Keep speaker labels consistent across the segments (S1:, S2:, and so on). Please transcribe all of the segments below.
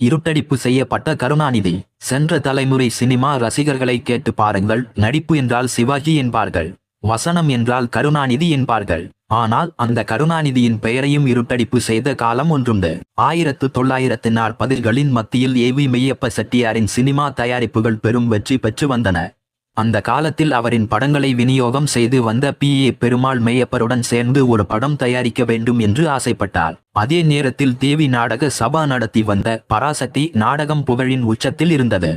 S1: இருட்டடிப்பு செய்யப்பட்ட கருணாநிதி. சென்ற தலைமுறை சினிமா ரசிகர்களை கேட்டு பாருங்கள். நடிப்பு என்றால் சிவாஜி என்பார்கள், வசனம் என்றால் கருணாநிதி என்பார்கள். ஆனால் அந்த கருணாநிதியின் பெயரையும் இருட்டடிப்பு செய்த காலம் ஒன்றுண்டு. 1940களின் மத்தியில் ஏவி மெய்யப்ப செட்டியாரின் சினிமா தயாரிப்புகள் பெரும் வெற்றி பெற்று வந்தன. அந்த காலத்தில் அவரின் படங்களை விநியோகம் செய்து வந்த P.A. பெருமாள் மெய்யப்பருடன் சேர்ந்து ஒரு படம் தயாரிக்க வேண்டும் என்று ஆசைப்பட்டார். அதே நேரத்தில் தேவி நாடக சபா நடத்தி வந்த பராசக்தி நாடகம் புகழின் உச்சத்தில் இருந்தது.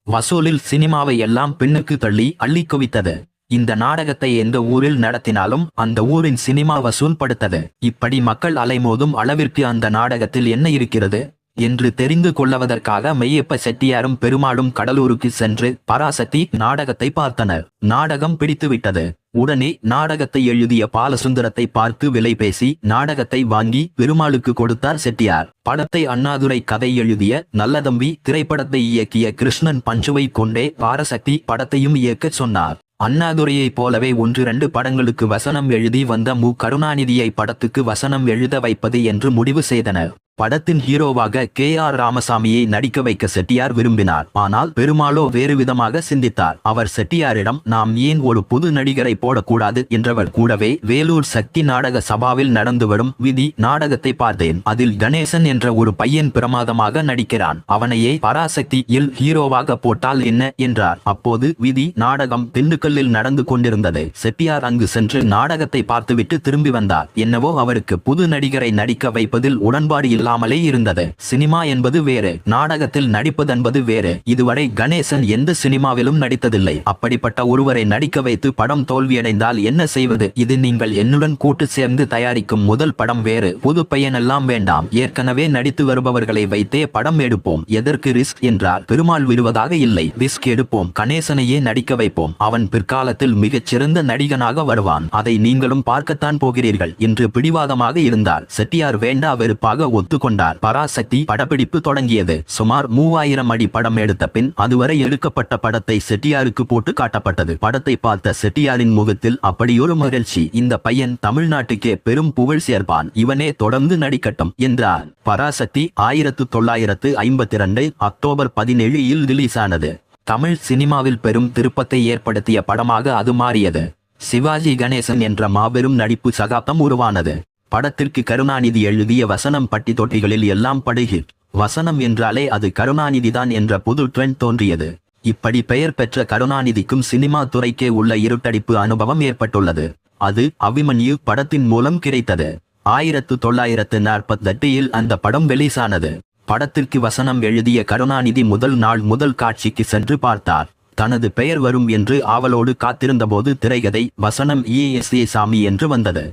S1: வசூலில் சினிமாவை எல்லாம் பின்னுக்கு தள்ளி அள்ளி குவித்தது. இந்த நாடகத்தை எந்த ஊரில் நடத்தினாலும் அந்த ஊரின் சினிமா வசூல் படுத்தது. இப்படி மக்கள் அலைமோதும் அளவிற்கு அந்த நாடகத்தில் என்ன இருக்கிறது என்று தெரிந்து கொள்ளுவதற்காக மெய்யப்ப செட்டியாரும் பெருமாளும் கடலூருக்கு சென்று பராசக்தி நாடகத்தை பார்த்தனர். நாடகம் பிடித்துவிட்டது. உடனே நாடகத்தை எழுதிய பாலசுந்தரத்தை பார்த்து விலை பேசி நாடகத்தை வாங்கி பெருமாளுக்கு கொடுத்தார் செட்டியார். படத்தை அண்ணாதுரை கதை எழுதிய நல்லதம்பி, திரைப்படத்தை இயக்கிய கிருஷ்ணன் பஞ்சுவை கொண்டே பராசக்தி படத்தையும் இயக்க சொன்னார். அண்ணாதுரையைப் போலவே 1-2 படங்களுக்கு வசனம் எழுதி வந்த மு. கருணாநிதியை படத்துக்கு வசனம் எழுத வைப்பது என்று முடிவு செய்தனர். படத்தின் ஹீரோவாக K.R. ராமசாமியை நடிக்க வைக்க செட்டியார் விரும்பினார். ஆனால் பெருமாளோ வேறு விதமாக சிந்தித்தார். அவர் செட்டியாரிடம், நாம் ஏன் ஒரு புது நடிகரை போடக்கூடாது என்றவர். கூடவே வேலூர் சக்தி நாடக சபாவில் நடந்து வரும் விதி நாடகத்தை பார்த்தேன். அதில் கணேசன் என்ற ஒரு பையன் பிரமாதமாக நடிக்கிறான். அவனையே பராசக்தியில் ஹீரோவாக போட்டால் என்ன என்றார். அப்போது விதி நாடகம் திண்டுக்கல்லில் நடந்து கொண்டிருந்தது. செட்டியார் அங்கு சென்று நாடகத்தை பார்த்துவிட்டு திரும்பி வந்தார். என்னவோ அவருக்கு புது நடிகரை நடிக்க வைப்பதில் உடன்பாடு இல்லாமலே இருந்தது. சினிமா என்பது வேறு, நாடகத்தில் நடிப்பதென்பது வேறு. இதுவரை கணேசன் எந்த சினிமாவிலும் நடித்ததில்லை. அப்படிப்பட்ட ஒருவரை நடிக்க வைத்து படம் தோல்வியடைந்தால் என்ன செய்வது? இது நீங்கள் என்னுடன் கூட்டு சேர்ந்து தயாரிக்கும் முதல் படம். வேறு புது பையனெல்லாம் வேண்டாம், ஏற்கனவே நடித்து வருபவர்களை வைத்தே படம் எடுப்போம். எதற்கு ரிஸ்க் என்றார். பெருமாள் விடுவதாக இல்லை, ரிஸ்க் எடுப்போம். கணேசனையே நடிக்க வைப்போம். அவன் பிற்காலத்தில் மிகச்சிறந்த நடிகனாக வருவான். அதை நீங்களும் பார்க்கத்தான் போகிறீர்கள் என்று பிடிவாதமாக இருந்தார். செட்டியார் வேண்டா வெறுப்பாக கொண்டார். பராசக்தி படப்பிடிப்பு தொடங்கியது. சுமார் 3000 அடி படம் எடுத்த பின் அதுவரை எடுக்கப்பட்ட படத்தை செட்டியாருக்கு போட்டு காட்டப்பட்டது. படத்தை பார்த்த செட்டியாரின் முகத்தில் அப்படியொரு மகிழ்ச்சி. இந்த பையன் தமிழ்நாட்டுக்கே பெரும் புகழ் சேர்ப்பான், இவனே தொடர்ந்து நடிக்கட்டும் என்றார். பராசக்தி 1952 அக்டோபர் 17 ரிலீஸ் ஆனது. தமிழ் சினிமாவில் பெரும் திருப்பத்தை ஏற்படுத்திய படமாக அது மாறியது. சிவாஜி கணேசன் என்ற மாபெரும் நடிப்பு சகாப்தம் உருவானது. படத்திற்கு கருணாநிதி எழுதிய வசனம் பட்டி தொட்டிகளில் எல்லாம் படுகி. வசனம் என்றாலே அது கருணாநிதிதான் என்ற புது ட்ரெண்ட் தோன்றியது. இப்படி பெயர் பெற்ற கருணாநிதிக்கும் சினிமா துறைக்கே உள்ள இருட்டடிப்பு அனுபவம் ஏற்பட்டுள்ளது. அது அபிமன்யு படத்தின் மூலம் கிடைத்தது. 1948 அந்த படம் ரிலீஸானது. படத்திற்கு வசனம் எழுதிய கருணாநிதி முதல் நாள் முதல் காட்சிக்கு சென்று பார்த்தார். தனது பெயர் வரும் என்று ஆவலோடு காத்திருந்தபோது திரைக்கதை வசனம் E.S.A. சாமி என்று வந்தது.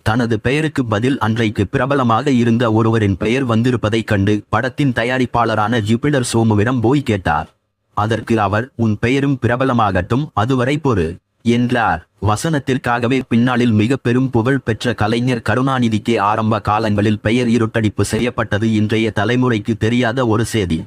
S1: தனது பெயருக்கு பதில் அன்றைக்கு பிரபலமாக இருந்த ஒருவரின் பெயர் வந்திருப்பதைக் கண்டு படத்தின் தயாரிப்பாளரான ஜூபிடர் சோமுவிடம் போய் கேட்டார். அதற்கு அவர், உன் பெயரும் பிரபலமாகட்டும், அதுவரை பொறு என்றார். வசனத்திற்காகவே பின்னாளில் மிக பெரும் புகழ் பெற்ற கலைஞர் கருணாநிதிக்கே ஆரம்ப காலங்களில் பெயர் இருட்டடிப்பு செய்யப்பட்டது இன்றைய தலைமுறைக்கு தெரியாத ஒரு செய்தி.